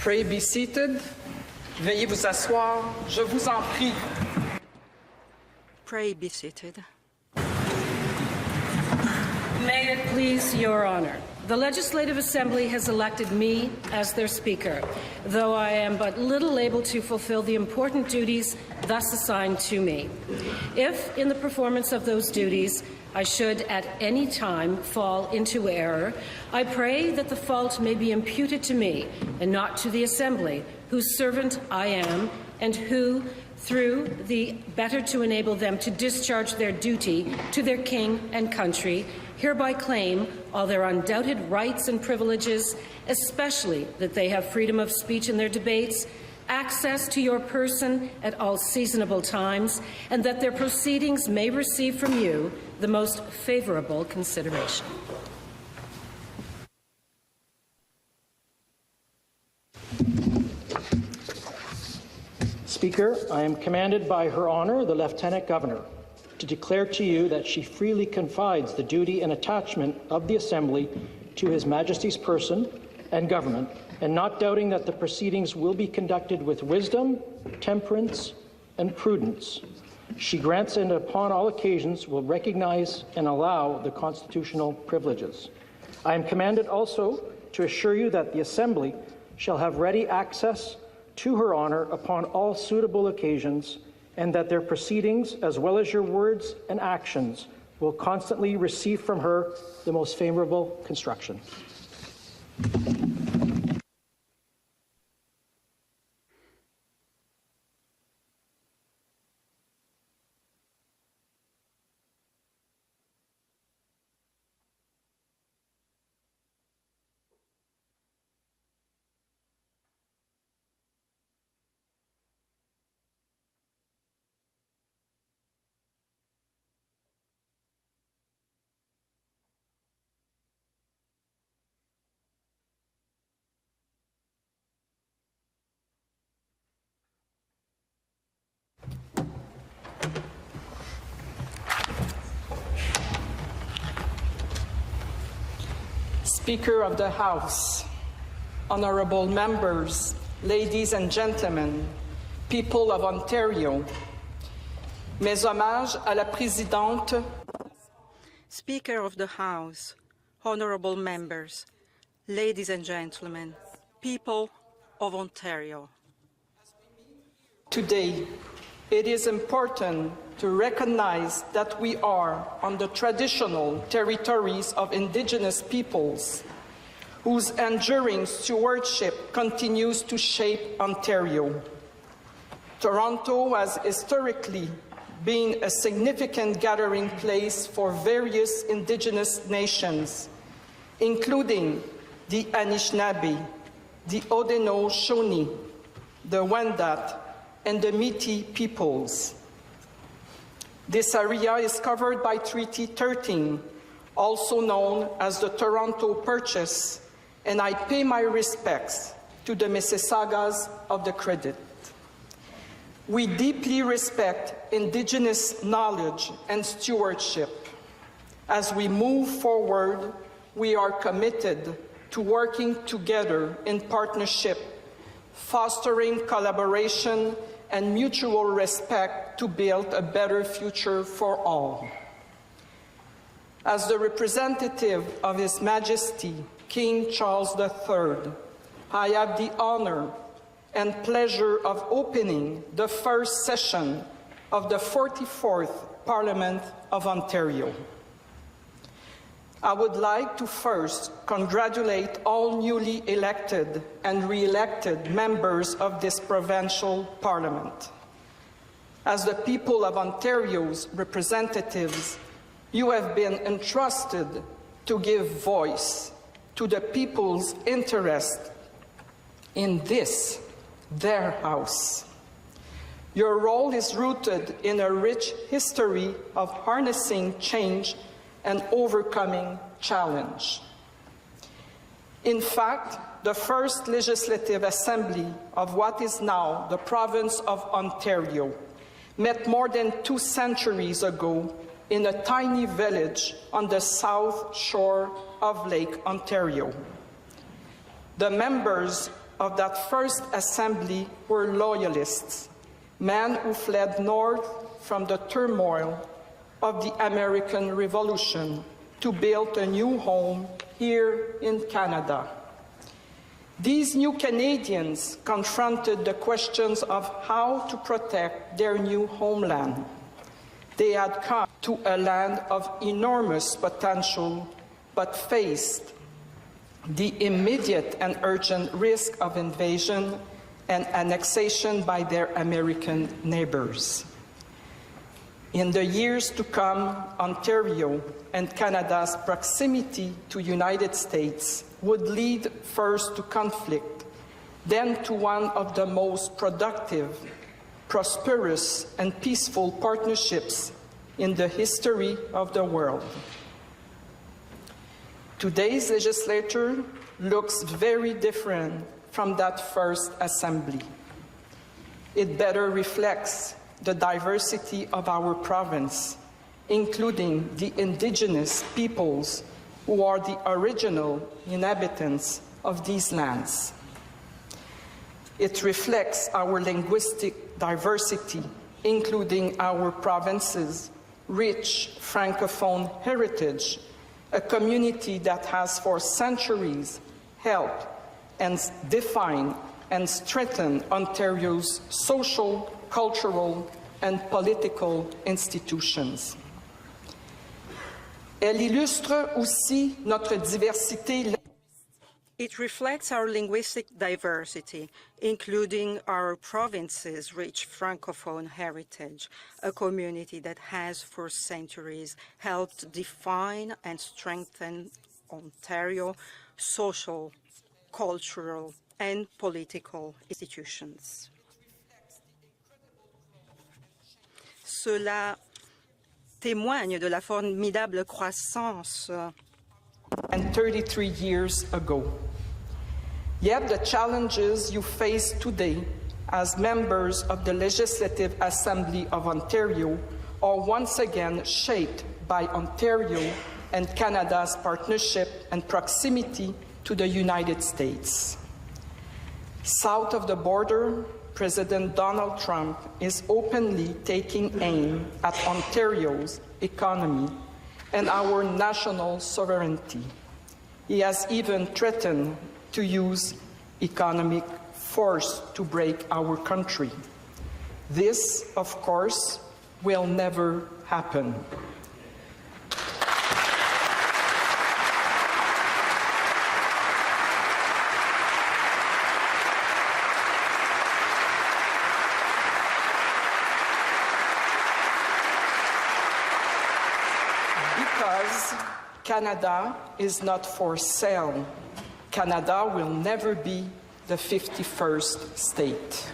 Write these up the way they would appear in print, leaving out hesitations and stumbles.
Pray be seated. Veuillez vous asseoir. Je vous en prie. Pray be seated. May it please your honor. The Legislative Assembly has elected me as their Speaker, though I am but little able to fulfill the important duties thus assigned to me. If, in the performance of those duties, I should at any time fall into error, I pray that the fault may be imputed to me and not to the Assembly, whose servant I am, and who, through the better to enable them to discharge their duty to their King and country, hereby claim all their undoubted rights and privileges, especially that they have freedom of speech in their debates, access to your person at all seasonable times, and that their proceedings may receive from you the most favourable consideration. Speaker, I am commanded by Her Honour, the Lieutenant-Governor, to declare to you that she freely confides the duty and attachment of the Assembly to His Majesty's person and government, and not doubting that the proceedings will be conducted with wisdom, temperance, and prudence. She grants and upon all occasions will recognize and allow the constitutional privileges. I am commanded also to assure you that the Assembly shall have ready access to Her Honour upon all suitable occasions, and that their proceedings, as well as your words and actions, will constantly receive from her the most favourable construction. Speaker of the House, honourable members, ladies and gentlemen, people of Ontario, mes hommages à la présidente. Speaker of the House, honourable members, ladies and gentlemen, people of Ontario. Today, it is important to recognize that we are on the traditional territories of Indigenous peoples, whose enduring stewardship continues to shape Ontario. Toronto has historically been a significant gathering place for various Indigenous nations, including the Anishinaabe, the Haudenosaunee, the Wendat, and the Métis peoples. This area is covered by Treaty 13, also known as the Toronto Purchase, and I pay my respects to the Mississaugas of the Credit. We deeply respect Indigenous knowledge and stewardship. As we move forward, we are committed to working together in partnership, fostering collaboration and mutual respect to build a better future for all. As the representative of His Majesty, King Charles III, I have the honor and pleasure of opening the first session of the 44th Parliament of Ontario. I would like to first congratulate all newly elected and re-elected members of this provincial parliament. As the people of Ontario's representatives, you have been entrusted to give voice to the people's interest in this, their house. Your role is rooted in a rich history of harnessing change and overcoming challenge. In fact, the first Legislative Assembly of what is now the province of Ontario met more than 2 centuries ago in a tiny village on the south shore of Lake Ontario. The members of that first assembly were loyalists, men who fled north from the turmoil of the American Revolution to build a new home here in Canada. These new Canadians confronted the questions of how to protect their new homeland. They had come to a land of enormous potential, but faced the immediate and urgent risk of invasion and annexation by their American neighbors. In the years to come, Ontario and Canada's proximity to the United States would lead first to conflict, then to one of the most productive, prosperous, and peaceful partnerships in the history of the world. Today's legislature looks very different from that first assembly. It better reflects the diversity of our province, including the Indigenous peoples who are the original inhabitants of these lands. It reflects our linguistic diversity, including our province's rich Francophone heritage, a community that has for centuries helped and defined and strengthened Ontario's social, cultural, and political institutions. Elle illustre aussi notre diversité. It reflects our linguistic diversity, including our province's rich Francophone heritage, a community that has for centuries helped define and strengthen Ontario's social, cultural, and political institutions. Cela témoigne de la formidable croissance. And 33 years ago. Yet the challenges you face today as members of the Legislative Assembly of Ontario are once again shaped by Ontario and Canada's partnership and proximity to the United States. South of the border, President Donald Trump is openly taking aim at Ontario's economy and our national sovereignty. He has even threatened to use economic force to break our country. This, of course, will never happen. Because Canada is not for sale. Canada will never be the 51st state.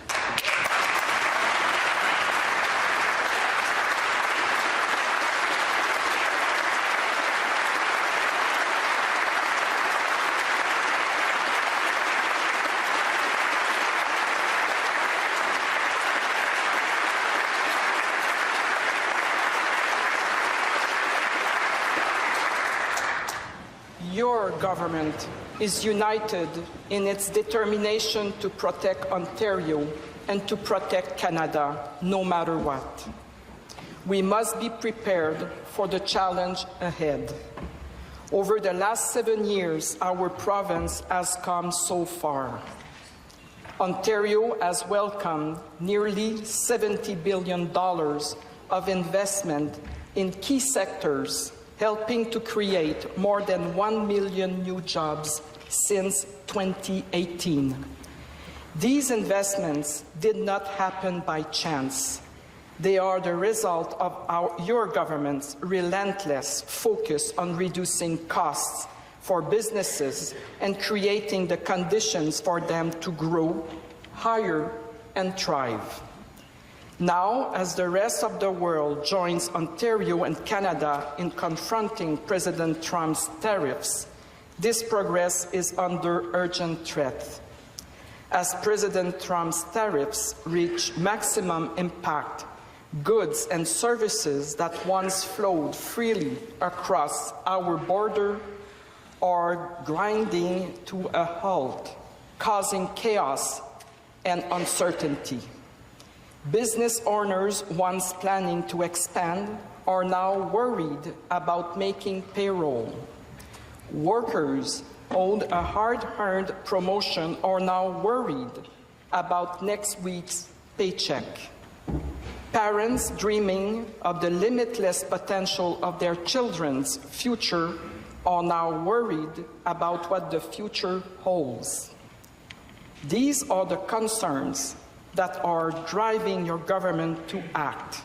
Your government is united in its determination to protect Ontario and to protect Canada, no matter what. We must be prepared for the challenge ahead. Over the last 7 years, our province has come so far. Ontario has welcomed nearly $70 billion of investment in key sectors, helping to create more than 1 million new jobs since 2018. These investments did not happen by chance. They are the result of your government's relentless focus on reducing costs for businesses and creating the conditions for them to grow, hire, and thrive. Now, as the rest of the world joins Ontario and Canada in confronting President Trump's tariffs, this progress is under urgent threat. As President Trump's tariffs reach maximum impact, goods and services that once flowed freely across our border are grinding to a halt. causing chaos and uncertainty. Business owners once planning to expand are now worried about making payroll. Workers owed a hard-earned promotion are now worried about next week's paycheck. Parents dreaming of the limitless potential of their children's future are now worried about what the future holds. These are the concerns that are driving your government to act.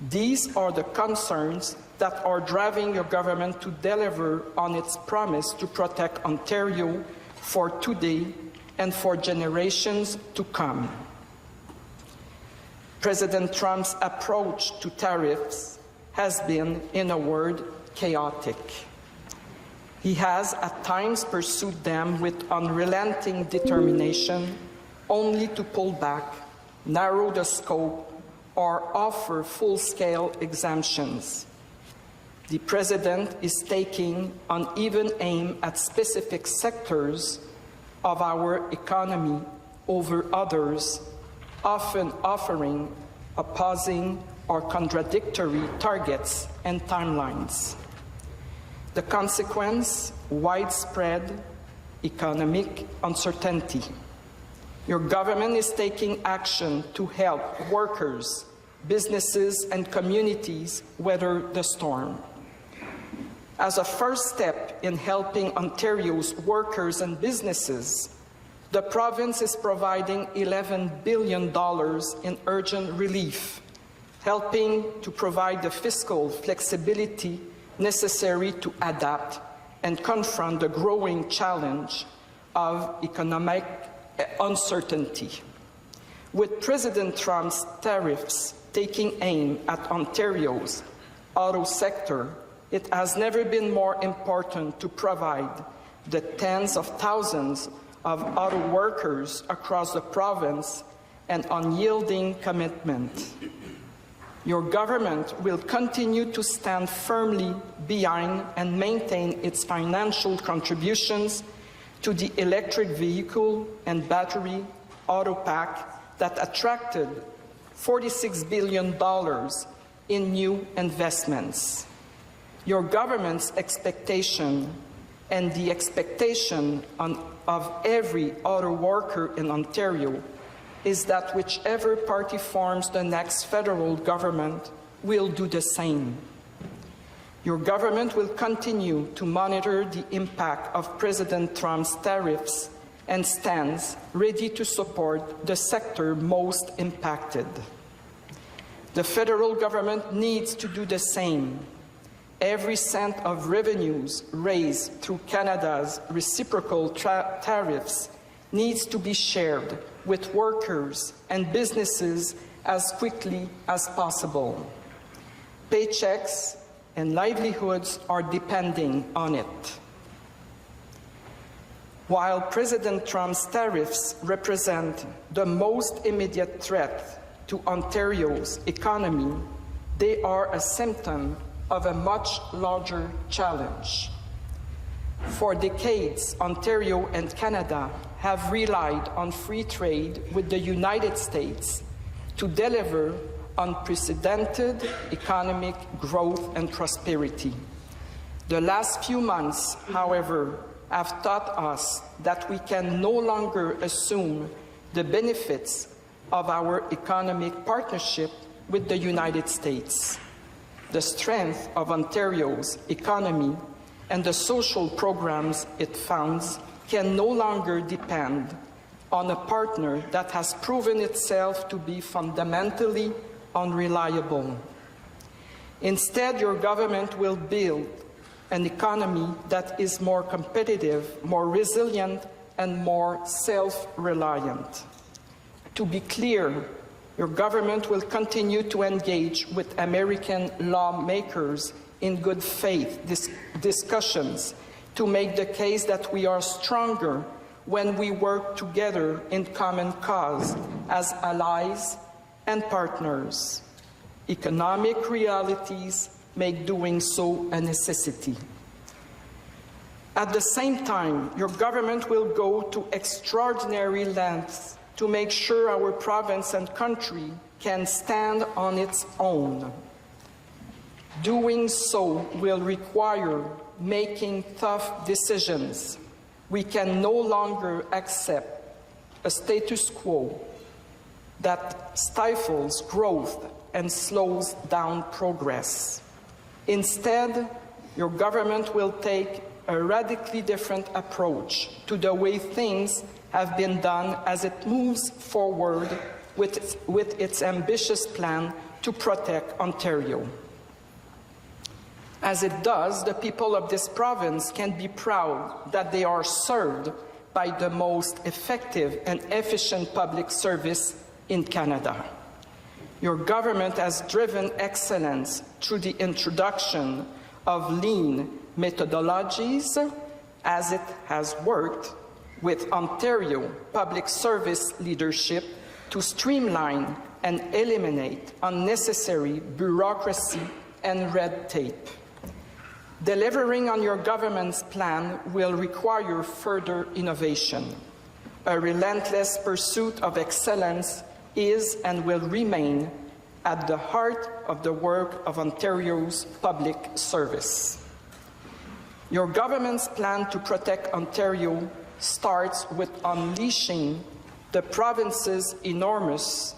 These are the concerns that are driving your government to deliver on its promise to protect Ontario for today and for generations to come. President Trump's approach to tariffs has been, in a word, chaotic. He has at times pursued them with unrelenting determination, only to pull back, narrow the scope, or offer full-scale exemptions. The President is taking uneven aim at specific sectors of our economy over others, often offering opposing or contradictory targets and timelines. The consequence, widespread economic uncertainty. Your government is taking action to help workers, businesses, and communities weather the storm. As a first step in helping Ontario's workers and businesses, the province is providing $11 billion in urgent relief, helping to provide the fiscal flexibility necessary to adapt and confront the growing challenge of economic uncertainty. With President Trump's tariffs taking aim at Ontario's auto sector, it has never been more important to provide the tens of thousands of auto workers across the province an unyielding commitment. Your government will continue to stand firmly behind and maintain its financial contributions to the electric vehicle and battery auto pack that attracted $46 billion in new investments. Your government's expectation and the expectation of every auto worker in Ontario is that whichever party forms the next federal government will do the same. Your government will continue to monitor the impact of President Trump's tariffs and stands ready to support the sector most impacted. The federal government needs to do the same. Every cent of revenues raised through Canada's reciprocal tariffs needs to be shared with workers and businesses as quickly as possible. Paychecks and livelihoods are depending on it. While President Trump's tariffs represent the most immediate threat to Ontario's economy, they are a symptom of a much larger challenge. For decades, Ontario and Canada have relied on free trade with the United States to deliver unprecedented economic growth and prosperity. The last few months, however, have taught us that we can no longer assume the benefits of our economic partnership with the United States. The strength of Ontario's economy and the social programs it funds can no longer depend on a partner that has proven itself to be fundamentally unreliable. Instead, your government will build an economy that is more competitive, more resilient, and more self-reliant. To be clear, your government will continue to engage with American lawmakers in good faith discussions to make the case that we are stronger when we work together in common cause as allies and partners. Economic realities make doing so a necessity. At the same time, your government will go to extraordinary lengths to make sure our province and country can stand on its own. Doing so will require making tough decisions. We can no longer accept a status quo that stifles growth and slows down progress. Instead, your government will take a radically different approach to the way things have been done as it moves forward with its ambitious plan to protect Ontario. As it does, the people of this province can be proud that they are served by the most effective and efficient public service in Canada. Your government has driven excellence through the introduction of lean methodologies, as it has worked with Ontario Public Service leadership to streamline and eliminate unnecessary bureaucracy and red tape. Delivering on your government's plan will require further innovation. A relentless pursuit of excellence is and will remain at the heart of the work of Ontario's public service. Your government's plan to protect Ontario starts with unleashing the province's enormous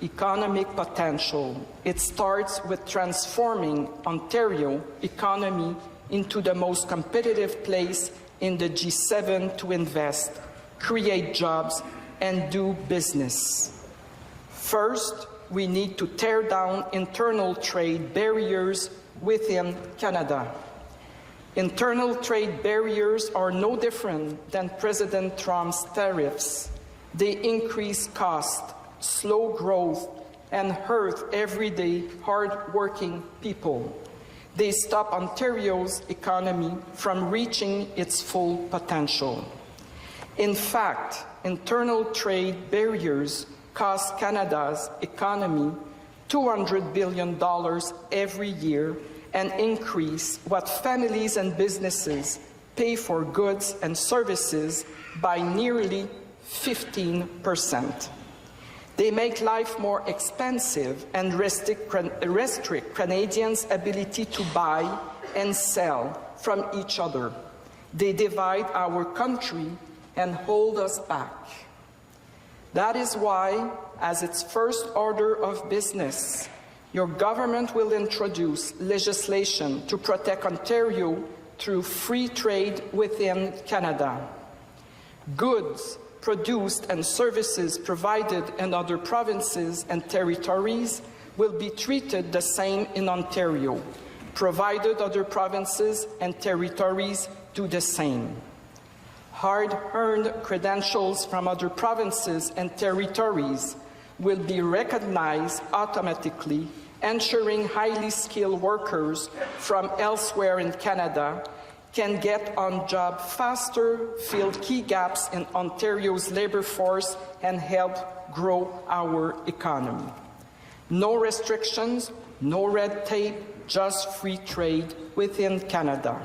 economic potential. It starts with transforming Ontario economy into the most competitive place in the G7 to invest, create jobs, and do business. First, we need to tear down internal trade barriers within Canada. Internal trade barriers are no different than President Trump's tariffs. They increase cost, slow growth, and hurt everyday, hard-working people. They stop Ontario's economy from reaching its full potential. In fact, internal trade barriers cost Canada's economy $200 billion every year and increase what families and businesses pay for goods and services by nearly 15%. They make life more expensive and restrict Canadians' ability to buy and sell from each other. They divide our country and hold us back. That is why, as its first order of business, your government will introduce legislation to protect Ontario through free trade within Canada. Goods produced and services provided in other provinces and territories will be treated the same in Ontario, provided other provinces and territories do the same. Hard-earned credentials from other provinces and territories will be recognized automatically, ensuring highly skilled workers from elsewhere in Canada can get on job faster, fill key gaps in Ontario's labour force, and help grow our economy. No restrictions, no red tape, just free trade within Canada.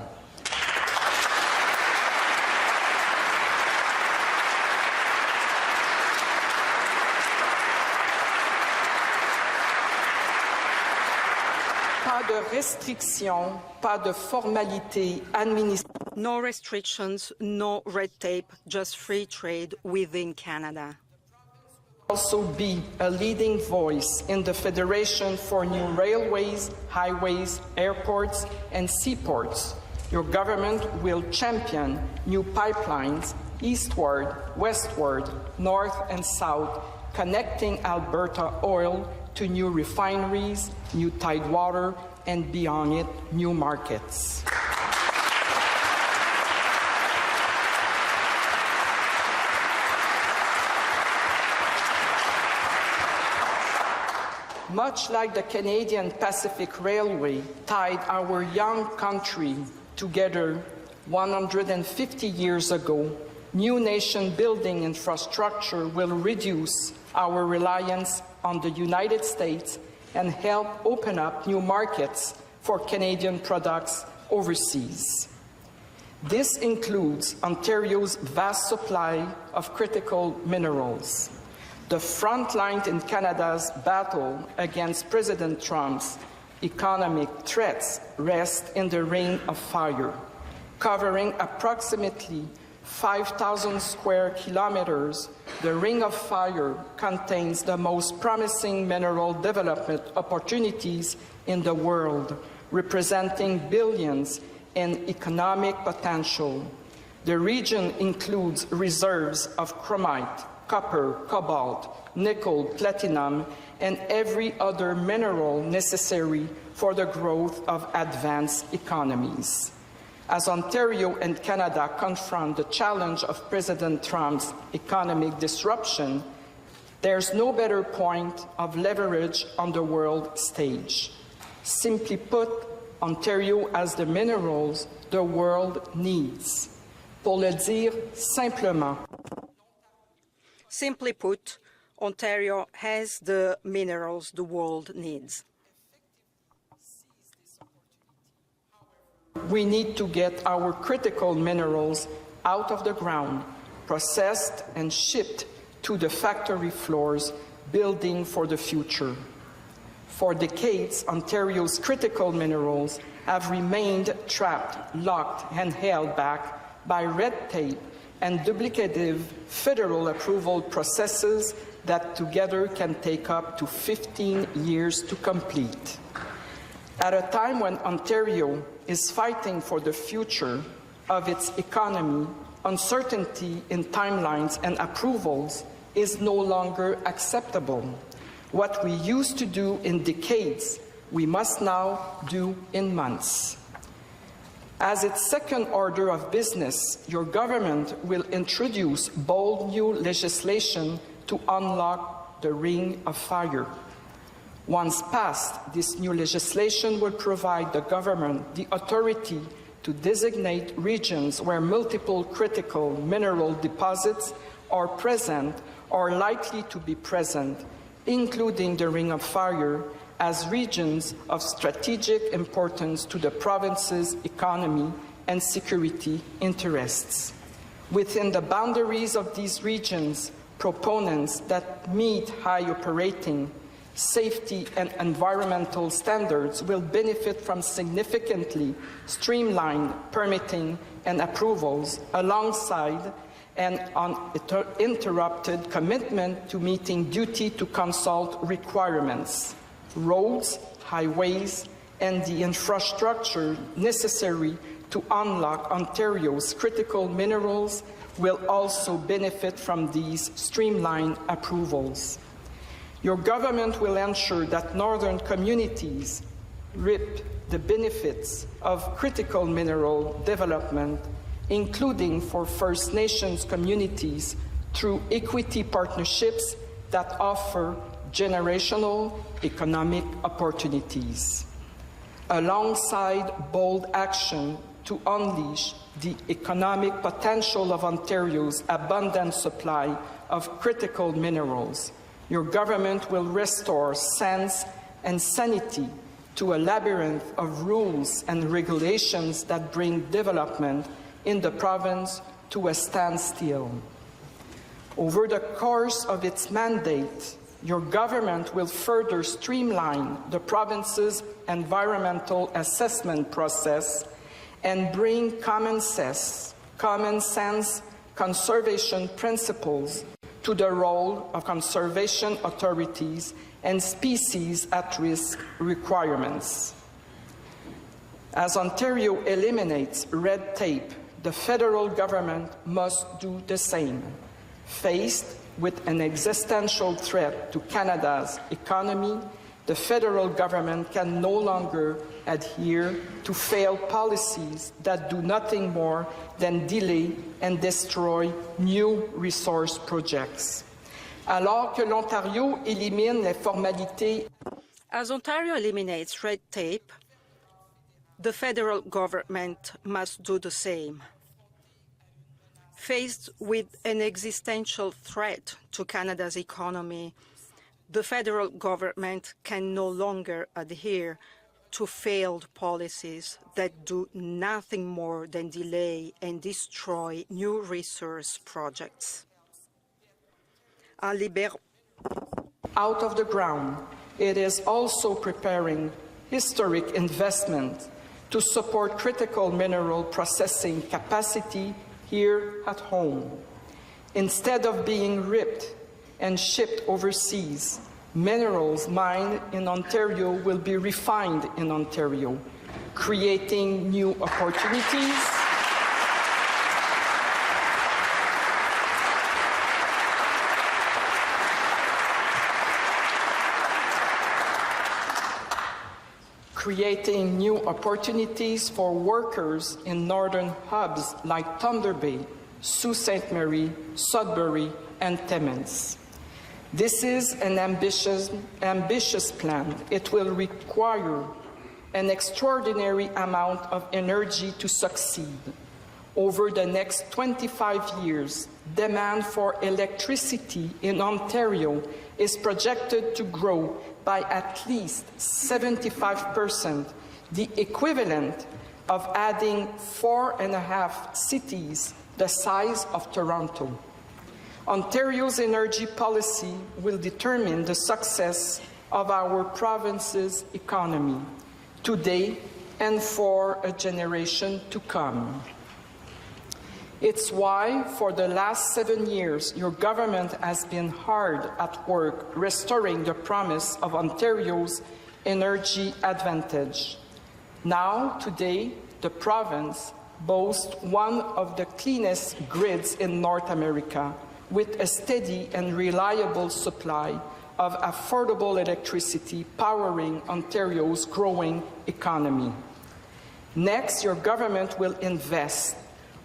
Pas de restrictions, pas de formalités administratives. No restrictions, no red tape, just free trade within Canada. Also be a leading voice in the Federation for New Railways, Highways, Airports, and Seaports. Your government will champion new pipelines eastward, westward, north, and south, connecting Alberta oil to new refineries, new tidewater, and beyond it, new markets. Much like the Canadian Pacific Railway tied our young country together 150 years ago, new nation-building infrastructure will reduce our reliance on the United States and help open up new markets for Canadian products overseas. This includes Ontario's vast supply of critical minerals. The front line in Canada's battle against President Trump's economic threats rests in the Ring of Fire, covering approximately 5,000 square kilometers. The Ring of Fire contains the most promising mineral development opportunities in the world, representing billions in economic potential. The region includes reserves of chromite, copper, cobalt, nickel, platinum, and every other mineral necessary for the growth of advanced economies. As Ontario and Canada confront the challenge of President Trump's economic disruption, there's no better point of leverage on the world stage. Simply put, Ontario has the minerals the world needs. Pour le dire simplement. Simply put, Ontario has the minerals the world needs. We need to get our critical minerals out of the ground, processed and shipped to the factory floors, building for the future. For decades, Ontario's critical minerals have remained trapped, locked, and held back by red tape and duplicative federal approval processes that together can take up to 15 years to complete. At a time when Ontario is fighting for the future of its economy, uncertainty in timelines and approvals is no longer acceptable. What we used to do in decades, we must now do in months. As its second order of business, your government will introduce bold new legislation to unlock the Ring of Fire. Once passed, this new legislation will provide the government the authority to designate regions where multiple critical mineral deposits are present or likely to be present, including the Ring of Fire, as regions of strategic importance to the province's economy and security interests. Within the boundaries of these regions, proponents that meet high operating, safety, and environmental standards will benefit from significantly streamlined permitting and approvals alongside an uninterrupted commitment to meeting duty to consult requirements. Roads, highways, and the infrastructure necessary to unlock Ontario's critical minerals will also benefit from these streamlined approvals. Your government will ensure that northern communities reap the benefits of critical mineral development, including for First Nations communities, through equity partnerships that offer generational economic opportunities. Alongside bold action to unleash the economic potential of Ontario's abundant supply of critical minerals, your government will restore sense and sanity to a labyrinth of rules and regulations that bring development in the province to a standstill. Over the course of its mandate, your government will further streamline the province's environmental assessment process and bring common sense conservation principles to the role of conservation authorities and species at risk requirements. As Ontario eliminates red tape, the federal government must do the same. Faced with an existential threat to Canada's economy, the federal government can no longer adhere to failed policies that do nothing more than delay and destroy new resource projects. Alors que l'Ontario élimine les formalités. As Ontario eliminates red tape, the federal government must do the same. Faced with an existential threat to Canada's economy, the federal government can no longer adhere to failed policies that do nothing more than delay and destroy new resource projects. Out of the ground, it is also preparing historic investment to support critical mineral processing capacity here at home. Instead of being ripped and shipped overseas, minerals mined in Ontario will be refined in Ontario, creating new opportunities for workers in northern hubs like Thunder Bay, Sault Ste. Marie, Sudbury, and Timmins. This is an ambitious plan. It will require an extraordinary amount of energy to succeed. Over the next 25 years, demand for electricity in Ontario is projected to grow by at least 75%, the equivalent of adding 4.5 cities the size of Toronto. Ontario's energy policy will determine the success of our province's economy today and for a generation to come. It's why, for the last 7 years, your government has been hard at work restoring the promise of Ontario's energy advantage. Now, today, the province boasts one of the cleanest grids in North America, with a steady and reliable supply of affordable electricity powering Ontario's growing economy. Next, your government will invest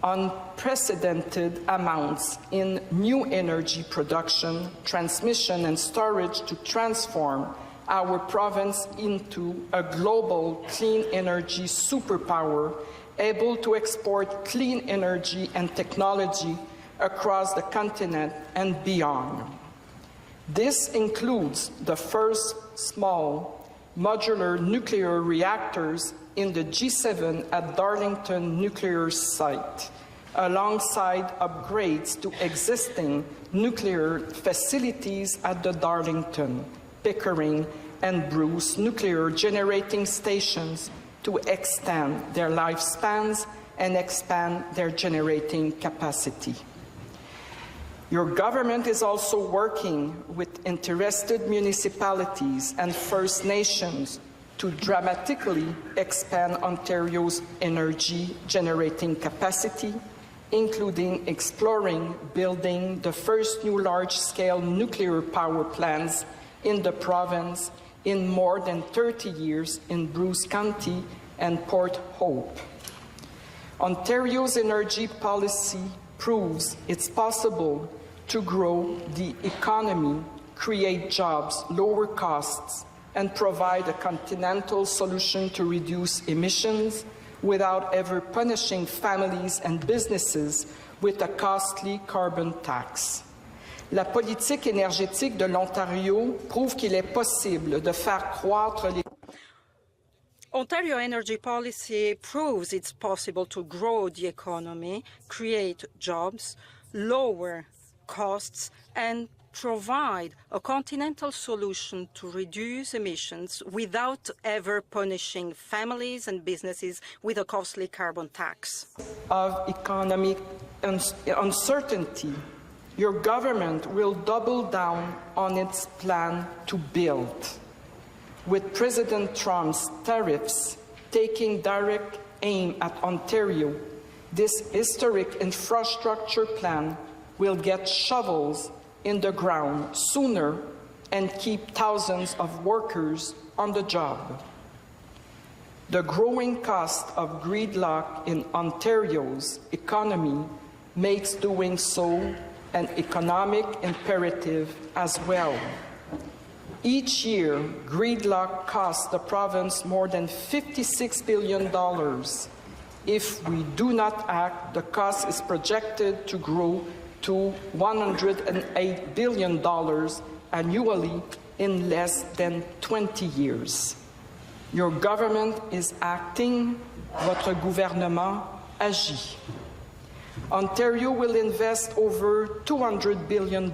unprecedented amounts in new energy production, transmission, and storage to transform our province into a global clean energy superpower, able to export clean energy and technology across the continent and beyond. This includes the first small modular nuclear reactors in the G7 at Darlington nuclear site, alongside upgrades to existing nuclear facilities at the Darlington, Pickering, and Bruce nuclear generating stations to extend their lifespans and expand their generating capacity. Your government is also working with interested municipalities and First Nations to dramatically expand Ontario's energy generating capacity, including exploring building the first new large-scale nuclear power plants in the province in more than 30 years in Bruce County and Port Hope. Ontario's energy policy proves it's possible to grow the economy, create jobs, lower costs, and provide a continental solution to reduce emissions without ever punishing families and businesses with a costly carbon tax. La politique énergétique de l'Ontario prouve qu'il est possible de faire croître les Ontario energy policy proves it's possible to grow the economy, create jobs, lower costs, and provide a continental solution to reduce emissions without ever punishing families and businesses with a costly carbon tax. Of economic uncertainty, your government will double down on its plan to build. With President Trump's tariffs taking direct aim at Ontario, this historic infrastructure plan will get shovels in the ground sooner and keep thousands of workers on the job. The growing cost of gridlock in Ontario's economy makes doing so an economic imperative as well. Each year, gridlock costs the province more than $56 billion. If we do not act, the cost is projected to grow to $108 billion annually in less than 20 years. Your government is acting. Votre gouvernement agit. Ontario will invest over $200 billion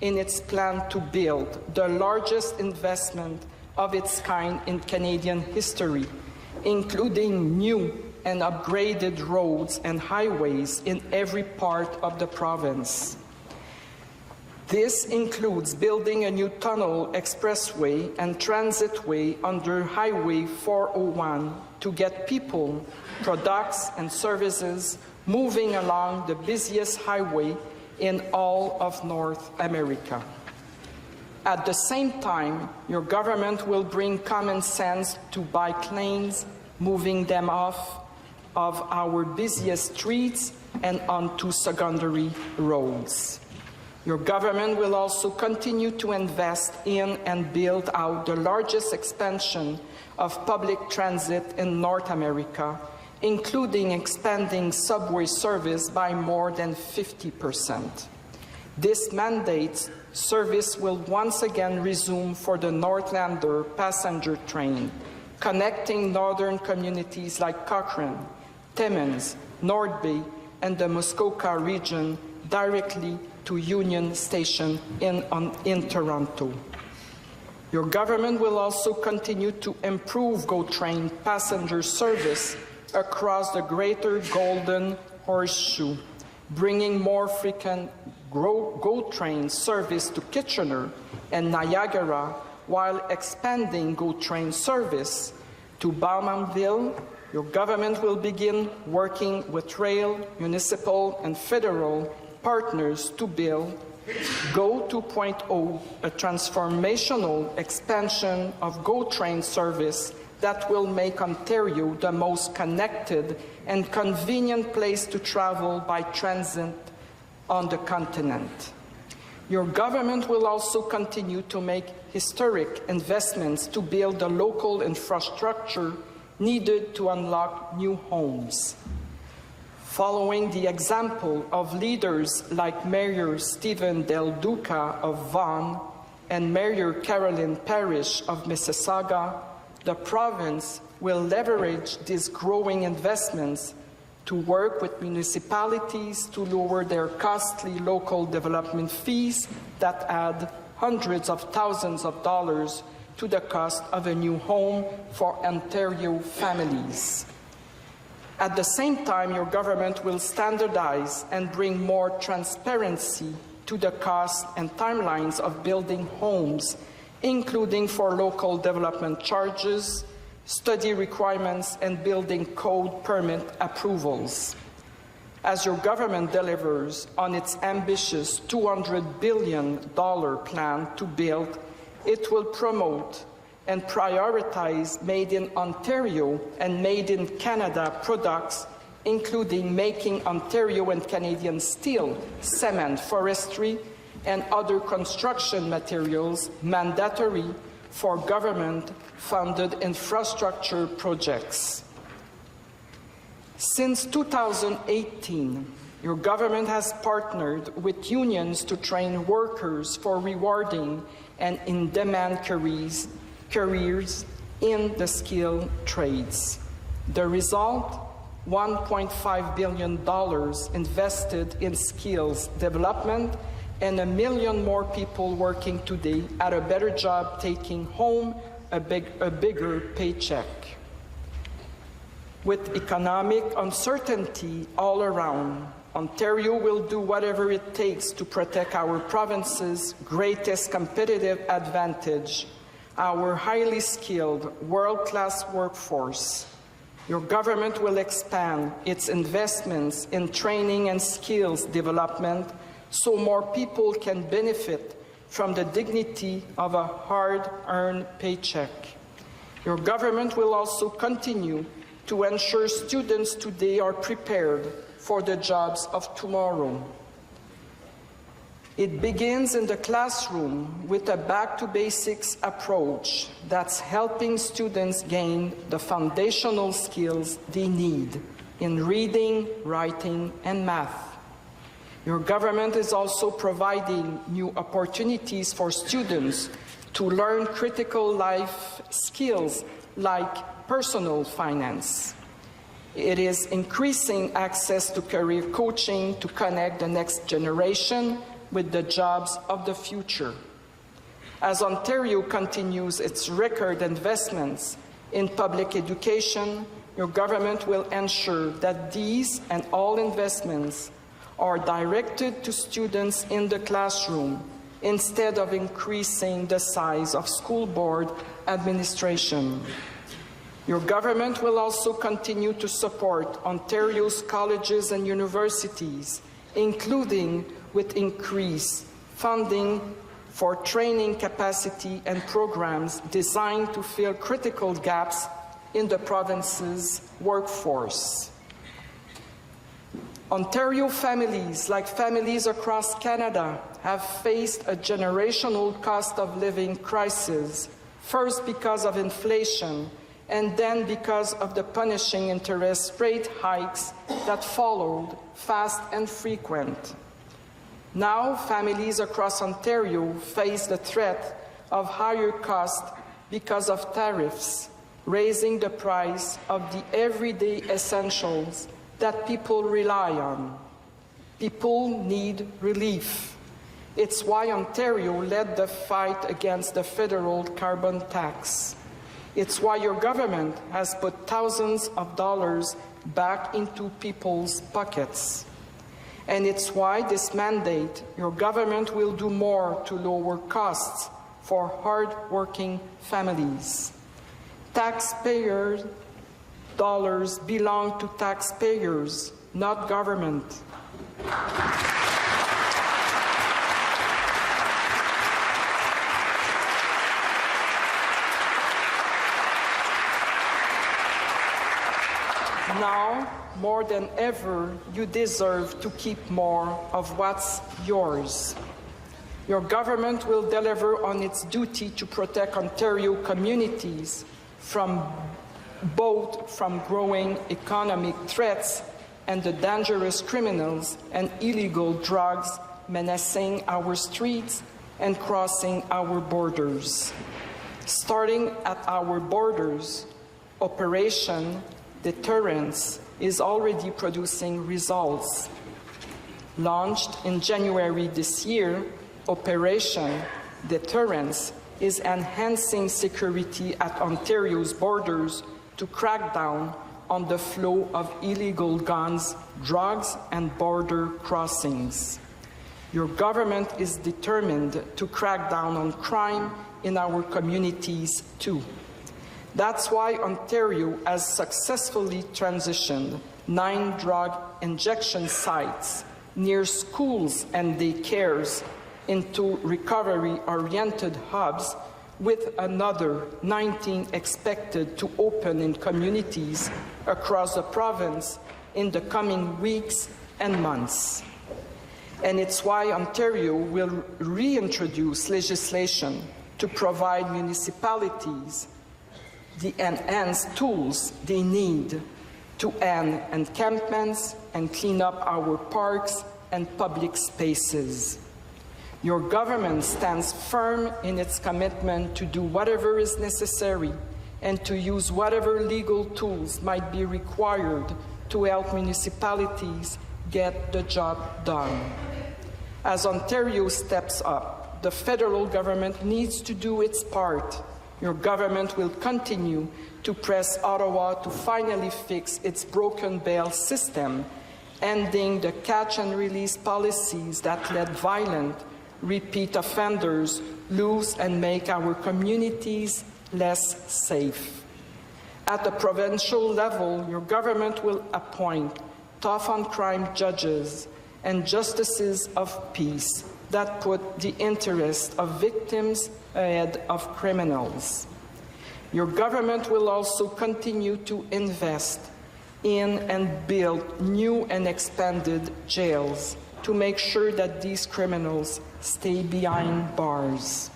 in its plan to build the largest investment of its kind in Canadian history, including new and upgraded roads and highways in every part of the province. This includes building a new tunnel, expressway, and transitway under Highway 401 to get people, products, and services moving along the busiest highway in all of North America. At the same time, your government will bring common sense to bike lanes, moving them off of our busiest streets and onto secondary roads. Your government will also continue to invest in and build out the largest expansion of public transit in North America, including expanding subway service by more than 50%. This mandates service will once again resume for the Northlander passenger train, connecting northern communities like Cochrane, Timmins, North Bay, and the Muskoka region directly to Union Station in Toronto. Your government will also continue to improve GO Train passenger service across the Greater Golden Horseshoe, bringing more frequent GO Train service to Kitchener and Niagara, while expanding GO Train service to Bowmanville. Your government will begin working with rail, municipal, and federal partners to build GO 2.0, a transformational expansion of GO Train service that will make Ontario the most connected and convenient place to travel by transit on the continent. Your government will also continue to make historic investments to build the local infrastructure needed to unlock new homes. Following the example of leaders like Mayor Stephen Del Duca of Vaughan and Mayor Carolyn Parrish of Mississauga, the province will leverage these growing investments to work with municipalities to lower their costly local development fees that add hundreds of thousands of dollars to the cost of a new home for Ontario families. At the same time, your government will standardize and bring more transparency to the costs and timelines of building homes, including for local development charges, study requirements, and building code permit approvals. As your government delivers on its ambitious $200 billion plan to build, it will promote and prioritize Made in Ontario and Made in Canada products, including making Ontario and Canadian steel, cement, forestry, and other construction materials mandatory for government-funded infrastructure projects. Since 2018, your government has partnered with unions to train workers for rewarding and in-demand careers in the skilled trades. The result? $1.5 billion invested in skills development and 1 million more people working today at a better job, taking home a bigger paycheck. With economic uncertainty all around, Ontario will do whatever it takes to protect our province's greatest competitive advantage, our highly skilled, world-class workforce. Your government will expand its investments in training and skills development so more people can benefit from the dignity of a hard-earned paycheck. Your government will also continue to ensure students today are prepared for the jobs of tomorrow. It begins in the classroom with a back-to-basics approach that's helping students gain the foundational skills they need in reading, writing, and math. Your government is also providing new opportunities for students to learn critical life skills like personal finance. It is increasing access to career coaching to connect the next generation with the jobs of the future. As Ontario continues its record investments in public education, your government will ensure that these and all investments are directed to students in the classroom instead of increasing the size of school board administration. Your government will also continue to support Ontario's colleges and universities, including with increased funding for training capacity and programs designed to fill critical gaps in the province's workforce. Ontario families, like families across Canada, have faced a generational cost of living crisis, first because of inflation, and then because of the punishing interest rate hikes that followed, fast and frequent. Now, families across Ontario face the threat of higher costs because of tariffs, raising the price of the everyday essentials that people rely on. People need relief. It's why Ontario led the fight against the federal carbon tax. It's why your government has put thousands of dollars back into people's pockets. And it's why this mandate, your government will do more to lower costs for hard-working families. Taxpayers' dollars belong to taxpayers, not government. Now, more than ever, you deserve to keep more of what's yours. Your government will deliver on its duty to protect Ontario communities from growing economic threats and the dangerous criminals and illegal drugs menacing our streets and crossing our borders. Starting at our borders, Operation Deterrence is already producing results. Launched in January this year, Operation Deterrence is enhancing security at Ontario's borders to crack down on the flow of illegal guns, drugs, and border crossings. Your government is determined to crack down on crime in our communities too. That's why Ontario has successfully transitioned 9 drug injection sites near schools and daycares into recovery-oriented hubs, with another 19 expected to open in communities across the province in the coming weeks and months. And it's why Ontario will reintroduce legislation to provide municipalities the enhanced tools they need to end encampments and clean up our parks and public spaces. Your government stands firm in its commitment to do whatever is necessary and to use whatever legal tools might be required to help municipalities get the job done. As Ontario steps up, the federal government needs to do its part. Your government will continue to press Ottawa to finally fix its broken bail system, ending the catch-and-release policies that let violent, repeat offenders loose and make our communities less safe. At the provincial level, your government will appoint tough-on-crime judges and justices of peace that put the interest of victims ahead of criminals. Your government will also continue to invest in and build new and expanded jails to make sure that these criminals stay behind bars.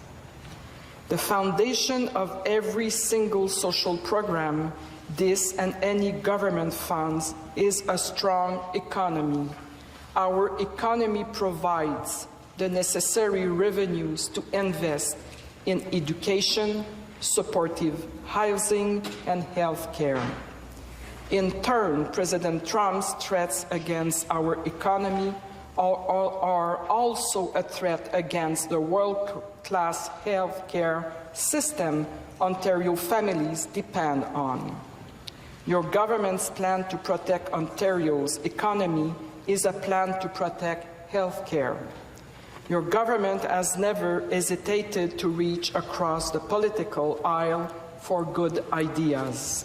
The foundation of every single social program this and any government funds is a strong economy. Our economy provides the necessary revenues to invest in education, supportive housing, and health care. In turn, President Trump's threats against our economy are also a threat against the world-class health care system Ontario families depend on. Your government's plan to protect Ontario's economy is a plan to protect health care. Your government has never hesitated to reach across the political aisle for good ideas.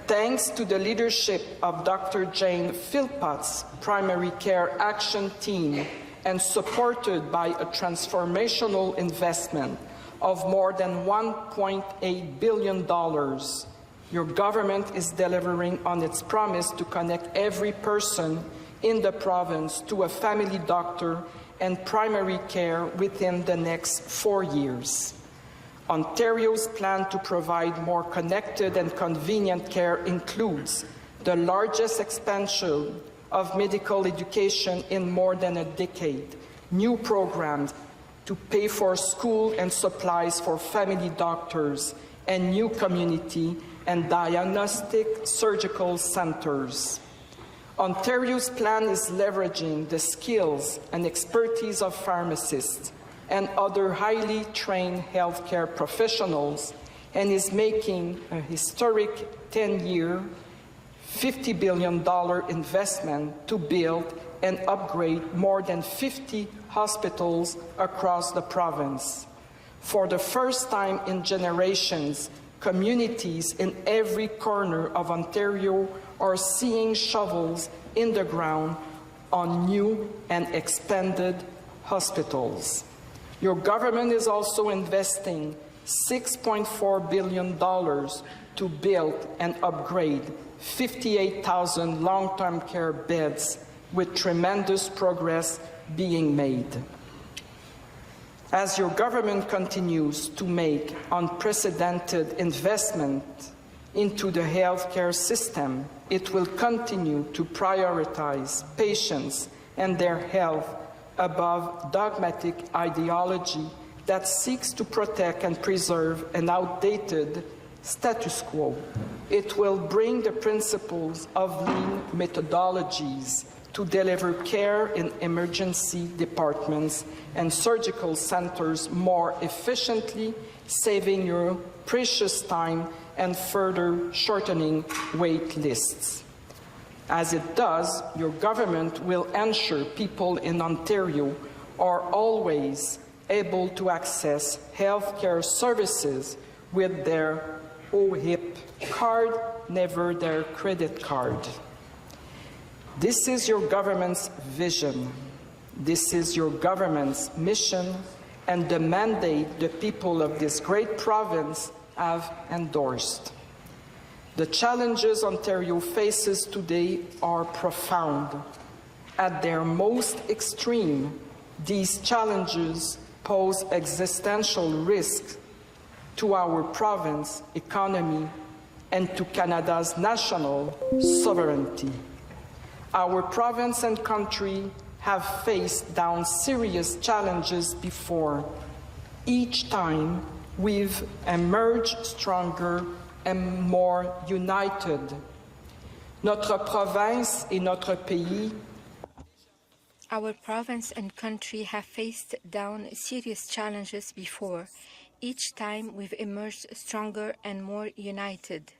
Thanks to the leadership of Dr. Jane Philpott's Primary Care Action Team and supported by a transformational investment of more than $1.8 billion, your government is delivering on its promise to connect every person in the province to a family doctor and primary care within the next 4 years. Ontario's plan to provide more connected and convenient care includes the largest expansion of medical education in more than a decade, new programs to pay for school and supplies for family doctors, and new community and diagnostic surgical centers. Ontario's plan is leveraging the skills and expertise of pharmacists and other highly trained healthcare professionals and is making a historic 10-year, $50 billion investment to build and upgrade more than 50 hospitals across the province. For the first time in generations, communities in every corner of Ontario are seeing shovels in the ground on new and expanded hospitals. Your government is also investing $6.4 billion to build and upgrade 58,000 long-term care beds, with tremendous progress being made. As your government continues to make unprecedented investment into the healthcare system, it will continue to prioritize patients and their health above dogmatic ideology that seeks to protect and preserve an outdated status quo. It will bring the principles of lean methodologies to deliver care in emergency departments and surgical centers more efficiently, saving your precious time and further shortening wait lists. As it does, your government will ensure people in Ontario are always able to access healthcare services with their OHIP card, never their credit card. This is your government's vision. This is your government's mission and the mandate the people of this great province have endorsed. The challenges Ontario faces today are profound. At their most extreme, these challenges pose existential risks to our province economy and to Canada's national sovereignty. Our province and country have faced down serious challenges before. Each time, we've emerged stronger and more united. Notre province et notre pays. Our province and country have faced down serious challenges before. Each time we've emerged stronger and more united.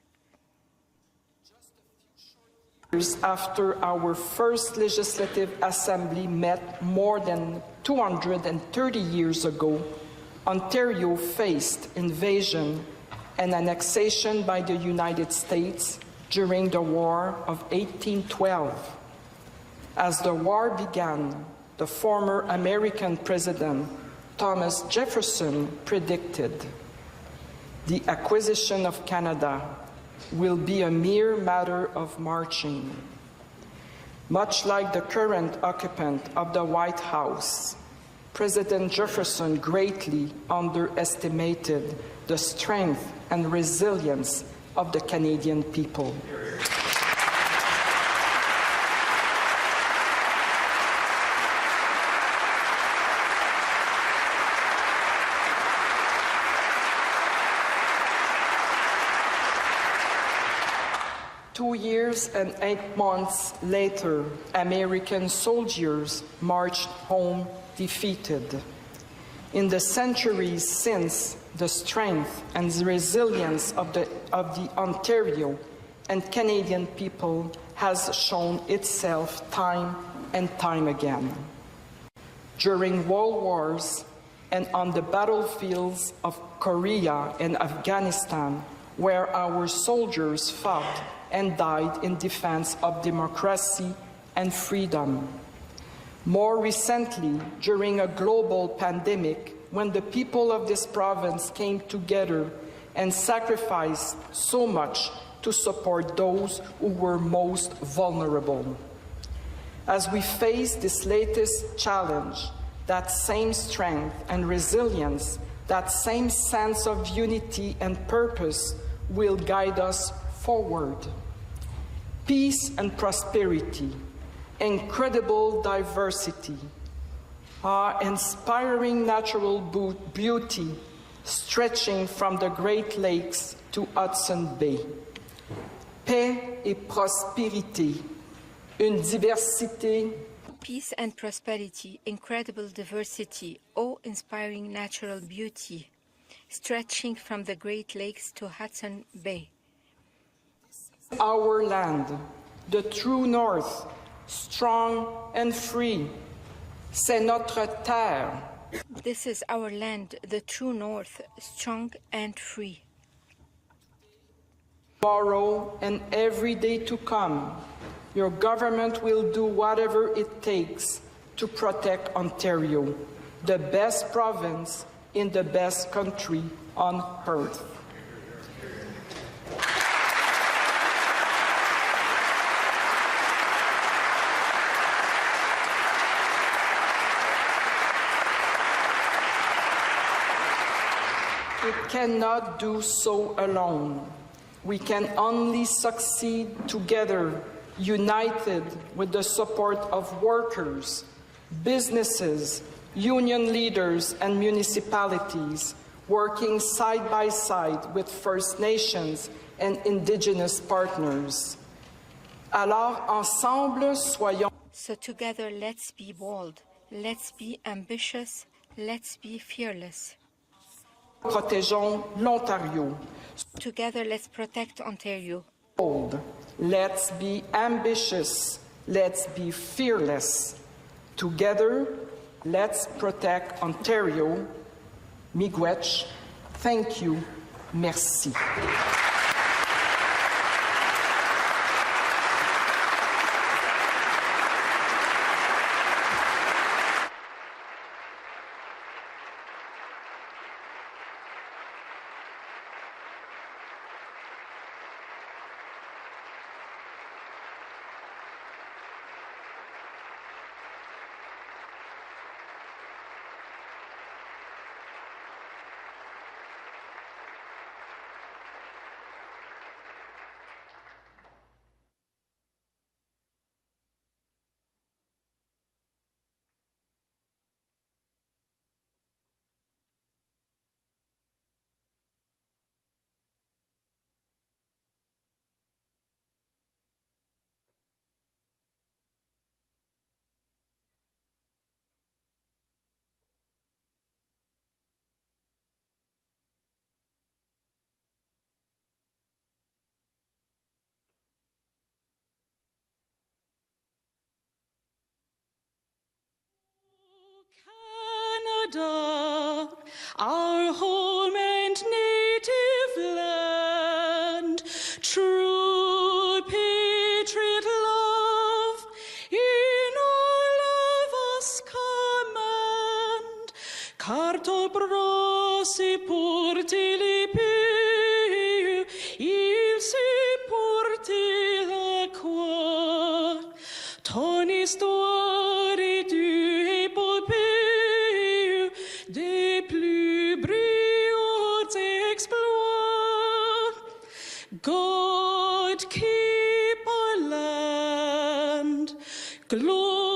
Years after our first Legislative Assembly met more than 230 years ago, Ontario faced invasion and annexation by the United States during the War of 1812. As the war began, the former American President Thomas Jefferson predicted, "The acquisition of Canada will be a mere matter of marching." Much like the current occupant of the White House, President Jefferson greatly underestimated the strength and resilience of the Canadian people. 2 years and 8 months later, American soldiers marched home defeated. In the centuries since, the strength and the resilience of the Ontario and Canadian people has shown itself time and time again. During world wars and on the battlefields of Korea and Afghanistan, where our soldiers fought and died in defense of democracy and freedom. More recently, during a global pandemic, when the people of this province came together and sacrificed so much to support those who were most vulnerable. As we face this latest challenge, that same strength and resilience, that same sense of unity and purpose will guide us forward. Peace and prosperity, incredible diversity, our inspiring natural beauty stretching from the Great Lakes to Hudson Bay. Paix et prospérité, une diversité. Peace and prosperity, incredible diversity, awe-inspiring natural beauty, stretching from the Great Lakes to Hudson Bay. Our land, the true north, strong and free. C'est notre terre. This is our land, the true north, strong and free. Tomorrow and every day to come, your government will do whatever it takes to protect Ontario, the best province in the best country on earth. It cannot do so alone. We can only succeed together, united with the support of workers, businesses, union leaders, and municipalities, working side by side with First Nations and Indigenous partners. Alors, ensemble, soyons. So together, let's be bold, let's be ambitious, let's be fearless. Protégeons l'Ontario. Together, let's protect Ontario. Bold. Let's be ambitious. Let's be fearless. Together, let's protect Ontario. Miigwech. Thank you. Merci. Canada, our home and native land, true patriot love in all of us command, carte bras et porter les pays, il s'est porté la croix, ton histoire est du épopée des plus brillants exploits. God keep our land, glory.